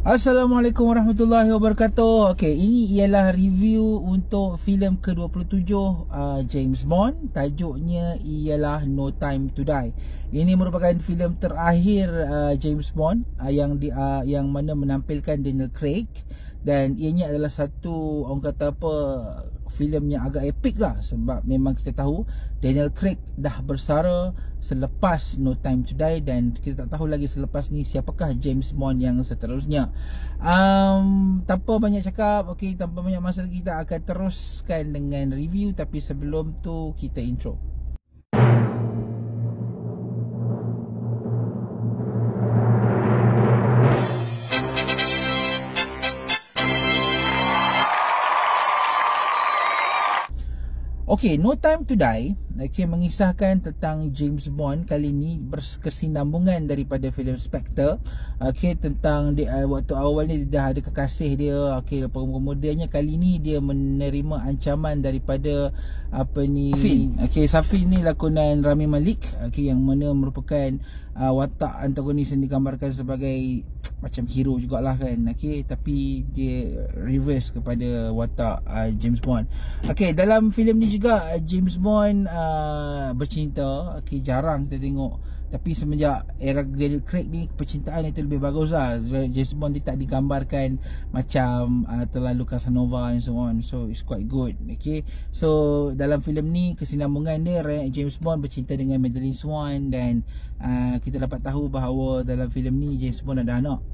Assalamualaikum warahmatullahi wabarakatuh. Okey, ini ialah review untuk filem ke-27 James Bond. Tajuknya ialah No Time to Die. Ini merupakan filem terakhir James Bond yang mana menampilkan Daniel Craig, dan ianya adalah satu, orang kata apa, filem yang agak epik lah, sebab memang kita tahu Daniel Craig dah bersara selepas No Time to Die, dan kita tak tahu lagi selepas ni siapakah James Bond yang seterusnya. Tanpa banyak cakap, okey, tanpa banyak masa, kita akan teruskan dengan review, tapi sebelum tu kita intro. Okey, No Time to Die mengisahkan tentang James Bond, kali ni berkesinambungan daripada filem Spectre. Tentang dia, waktu awal ni dia dah ada kekasih dia. Kemudiannya kali ni dia menerima ancaman daripada Safin. Safin ni lakonan Rami Malek, yang mana merupakan watak antagonis yang digambarkan sebagai macam hero jugalah kan, tapi dia reverse kepada watak James Bond. Dalam filem ni juga James Bond bercinta. Jarang kita tengok, tapi semenjak era Daniel Craig ni, percintaan itu lebih bagus lah. James Bond dia tak digambarkan macam terlalu Casanova and so on. So it's quite good. So dalam filem ni kesinambungan dia, James Bond bercinta dengan Madeleine Swan, dan kita dapat tahu bahawa dalam filem ni James Bond ada anak.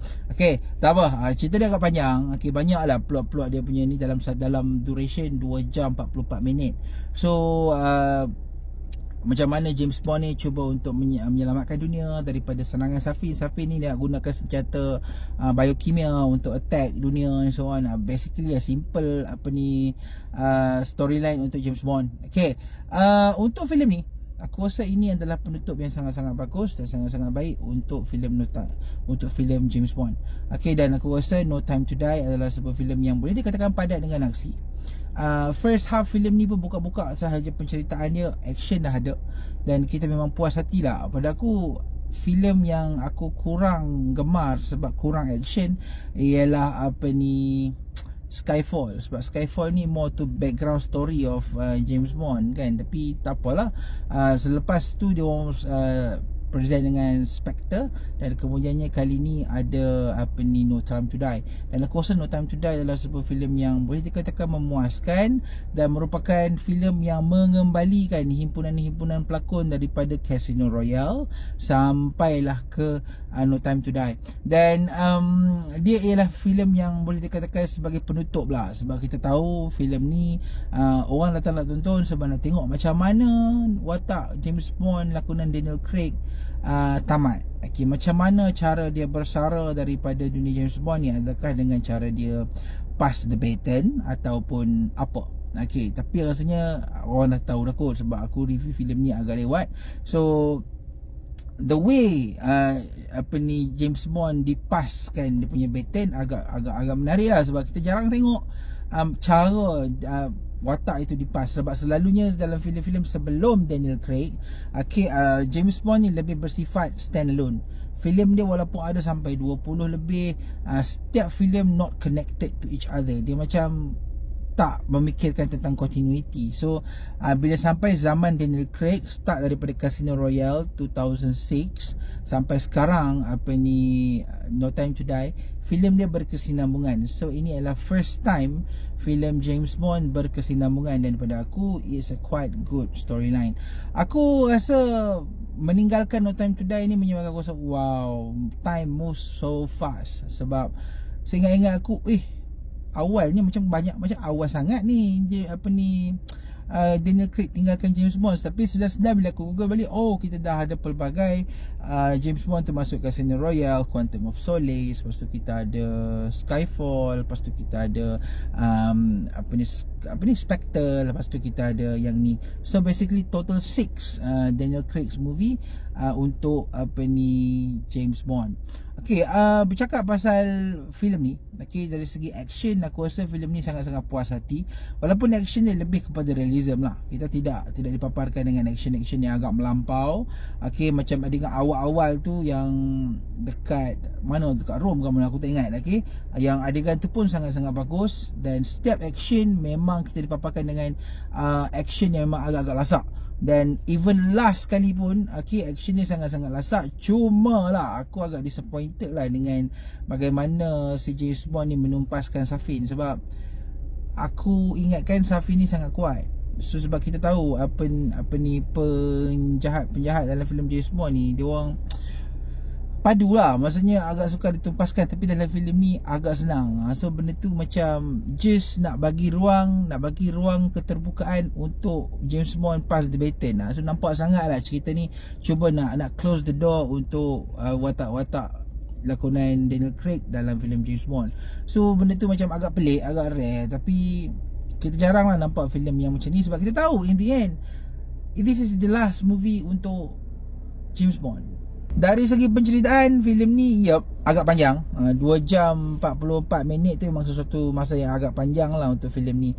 Tak apa, cerita dia agak panjang. Banyak lah plot-plot dia punya ni, dalam duration 2 jam 44 minit. So macam mana James Bond ni cuba untuk menyelamatkan dunia daripada serangan Safin. Safin ni dia nak gunakan senjata biokimia untuk attack dunia and so on. Basically simple storyline untuk James Bond. Untuk filem ni, aku rasa ini adalah penutup yang sangat-sangat bagus dan sangat-sangat baik untuk filem James Bond. Dan aku rasa No Time to Die adalah sebuah filem yang boleh dikatakan padat dengan aksi. First half filem ni pun buka-buka sahaja penceritaan dia, action dah ada, dan kita memang puas hati lah. Pada aku, filem yang aku kurang gemar sebab kurang action ialah Skyfall. Sebab Skyfall ni more to background story of James Bond kan. Tapi tak apalah, selepas tu dia orang present dengan Spectre, dan kemudiannya kali ni ada No Time to Die. Dan aku rasa No Time to Die adalah sebuah filem yang boleh dikatakan memuaskan, dan merupakan filem yang mengembalikan himpunan-himpunan pelakon daripada Casino Royale sampailah ke No Time to Die. Dan dia ialah filem yang boleh dikatakan sebagai penutup lah, sebab kita tahu filem ni orang datang nak tonton sebab nak tengok macam mana watak James Bond lakonan Daniel Craig tamat. Macam mana cara dia bersara daripada dunia James Bond ni, adakah dengan cara dia pass the baton ataupun apa. Tapi rasanya orang dah tahu dah kot, sebab aku review filem ni agak lewat. So the way James Bond dipaskan dia punya baton agak menarik lah, sebab kita jarang tengok cara watak itu dipas. Sebab selalunya dalam filem-filem sebelum Daniel Craig, James Bond ni lebih bersifat stand alone. Filem dia walaupun ada sampai 20 lebih, setiap filem not connected to each other. Dia macam tak memikirkan tentang continuity. So bila sampai zaman Daniel Craig, start daripada Casino Royale 2006 sampai sekarang No Time to Die, filem dia berkesinambungan. So ini adalah first time filem James Bond berkesinambungan, dan pada aku it's a quite good storyline. Aku rasa meninggalkan No Time to Die ni menyebabkan aku rasa wow, time moves so fast. Sebab seingat-ingat aku, awalnya macam awal sangat ni Daniel Craig tinggalkan James Bond. Tapi sedar-sedar bila aku google balik, kita dah ada pelbagai James Bond, termasuk Casino Royale, Quantum of Solace, lepas tu kita ada Skyfall, lepas tu kita ada Spectre, lepas tu kita ada yang ni. So basically total 6 Daniel Craig's movie untuk James Bond. Okey, bercakap pasal filem ni, okey, dari segi action aku rasa filem ni sangat-sangat puas hati. Walaupun action dia lebih kepada realism lah. Kita tidak dipaparkan dengan action yang agak melampau. Okey, macam adegan awal-awal tu yang dekat mana, dekat Rome ke mana aku tak ingat. Okey, yang adegan tu pun sangat-sangat bagus, dan setiap action memang kita dipaparkan dengan action yang memang agak-agak lasak. Dan even last kali pun, okay, action dia sangat-sangat lasak. Cuma lah aku agak disappointed lah dengan bagaimana si James Bond ni menumpaskan Safin. Sebab aku ingatkan Safin ni sangat kuat. So sebab kita tahu apa ni penjahat dalam filem James Bond ni, dia orang padu lah, maksudnya agak sukar ditumpaskan. Tapi dalam filem ni agak senang. So benda tu macam just nak bagi ruang keterbukaan untuk James Bond pass the baton lah. So nampak sangat lah cerita ni cuba nak close the door untuk watak-watak lakonan Daniel Craig dalam filem James Bond. So benda tu macam agak pelik, agak rare. Tapi kita jarang lah nampak filem yang macam ni, sebab kita tahu in the end this is the last movie untuk James Bond. Dari segi penceritaan, filem ni agak panjang. 2 jam 44 minit tu memang sesuatu masa yang agak panjang lah untuk filem ni.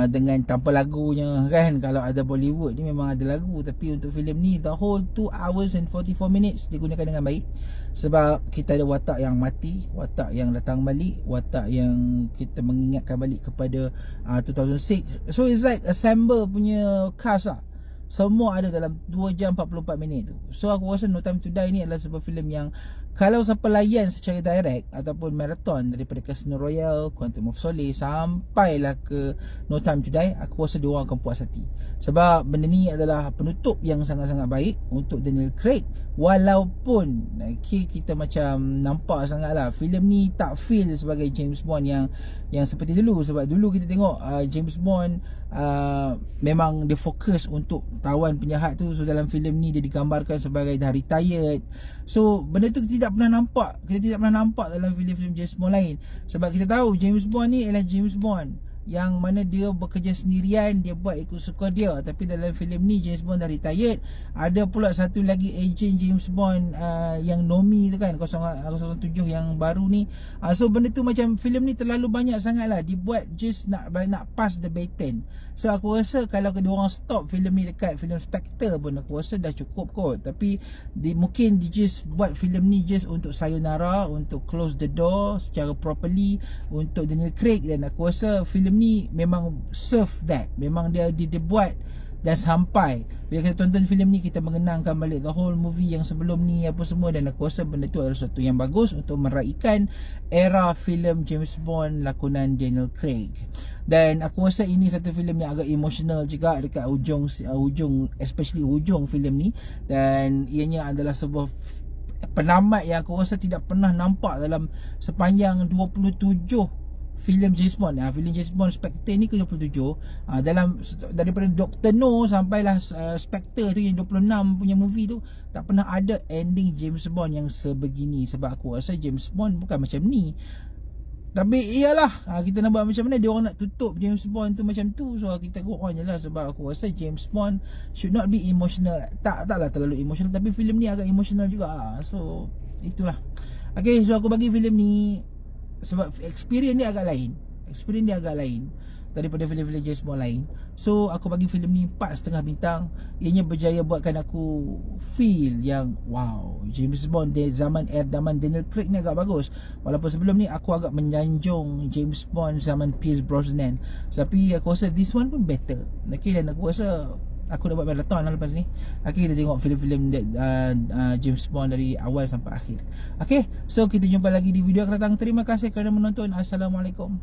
Dengan tanpa lagunya kan. Kalau ada Bollywood ni memang ada lagu, tapi untuk filem ni the whole 2 hours and 44 minutes digunakan dengan baik. Sebab kita ada watak yang mati, watak yang datang balik, watak yang kita mengingatkan balik kepada 2006. So it's like assemble punya cast lah. Semua ada dalam 2 jam 44 minit tu. So aku rasa No Time to Die ni adalah sebuah filem yang kalau siapa layan secara direct ataupun marathon daripada Casino Royale, Quantum of Solace sampailah ke No Time to Die, aku rasa diorang akan puas hati. Sebab benda ni adalah penutup yang sangat-sangat baik untuk Daniel Craig. Walaupun kita macam nampak sangat lah filem ni tak feel sebagai James Bond yang seperti dulu. Sebab dulu kita tengok James Bond memang dia fokus untuk tawan penjahat tu. So dalam filem ni dia digambarkan sebagai dah retired. So benda tu kita tidak pernah nampak dalam filem-filem James Bond lain. Sebab kita tahu James Bond ni adalah James Bond yang mana dia bekerja sendirian, dia buat ikut suka dia. Tapi dalam filem ni James Bond dah retired. Ada pula satu lagi agent James Bond yang Nomi tu kan, 007 yang baru ni. So benda tu macam filem ni terlalu banyak sangat lah dibuat just nak pass the baton. So aku rasa kalau kedua orang stop filem ni dekat filem Spectre pun aku rasa dah cukup kot. Tapi mungkin di just buat filem ni just untuk sayonara, untuk close the door secara properly untuk Daniel Craig. Dan aku rasa filem ni memang serve that. Memang dia buat dan sampai bila kita tonton filem ni kita mengenangkan balik the whole movie yang sebelum ni apa semua. Dan aku rasa benda tu adalah satu yang bagus untuk meraihkan era filem James Bond lakonan Daniel Craig. Dan aku rasa ini satu filem yang agak emotional juga dekat hujung especially hujung filem ni. Dan ianya adalah sebuah penamat yang aku rasa tidak pernah nampak dalam sepanjang 27 filem James Bond. Filem James Bond Spectre ni ke 27. Dalam daripada Dr. No sampailah Spectre tu yang 26 punya movie tu, tak pernah ada ending James Bond yang sebegini. Sebab aku rasa James Bond bukan macam ni. Tapi iyalah, kita nak buat macam mana, dia orang nak tutup James Bond tu macam tu. So kita go on je lah. Sebab aku rasa James Bond should not be emotional. Taklah terlalu emotional, tapi filem ni agak emotional juga. So itulah. Okay, so aku bagi filem ni, sebab experience dia agak lain daripada filem-filem James Bond lain. So aku bagi filem ni 4.5 bintang. Ianya berjaya buatkan aku feel yang wow, James Bond zaman Daniel Craig ni agak bagus. Walaupun sebelum ni aku agak menyanjung James Bond zaman Pierce Brosnan, tapi aku rasa this one pun better. Okay, dan aku rasa aku dah buat marathon lah lepas ni. Okay, kita tengok filem-filem James Bond dari awal sampai akhir. Okay, so kita jumpa lagi di video akan datang. Terima kasih kerana menonton. Assalamualaikum.